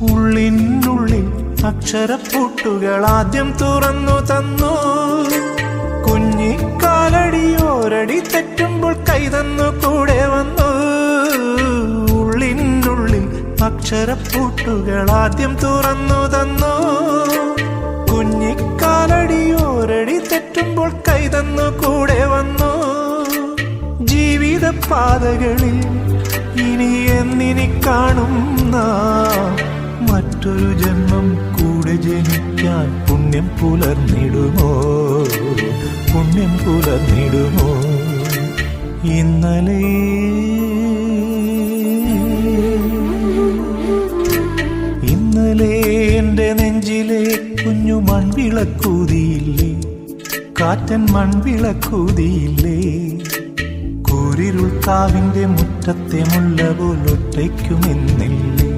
ഉള്ളിനുള്ളിൽ അക്ഷരപ്പൂട്ടുകൾ ആദ്യം തുറന്നു തന്നു. കുഞ്ഞിക്കാലടിയോരടി തെറ്റുമ്പോൾ കൈതന്നു കൂടെ വന്നു. ഉള്ളിനുള്ളിൽ അക്ഷരപ്പൂട്ടുകൾ ആദ്യം തുറന്നു തന്നു. കുഞ്ഞിക്കാലടിയോരടി തെറ്റുമ്പോൾ കൈതന്നു കൂടെ വന്നു. ജീവിത പാതകളിൽ ഇനി എന്നിനി കാണുന്ന മറ്റൊരു ജന്മം കൂടെ ജനിക്കാൻ പുണ്യം പുലർന്നിടുമോ, പുണ്യം പുലർന്നിടുമോ? ഇന്നലെ എന്റെ നെഞ്ചിലെ കുഞ്ഞു മൺവിളക്കൂതിയില്ലേ, കാറ്റൻ മൺവിളക്കൂതിയില്ലേ? കൂരിരുൾ കാവിന്റെ മുറ്റത്തെ മുല്ല പോലൊറ്റയ്ക്കുമെന്നില്ലേ?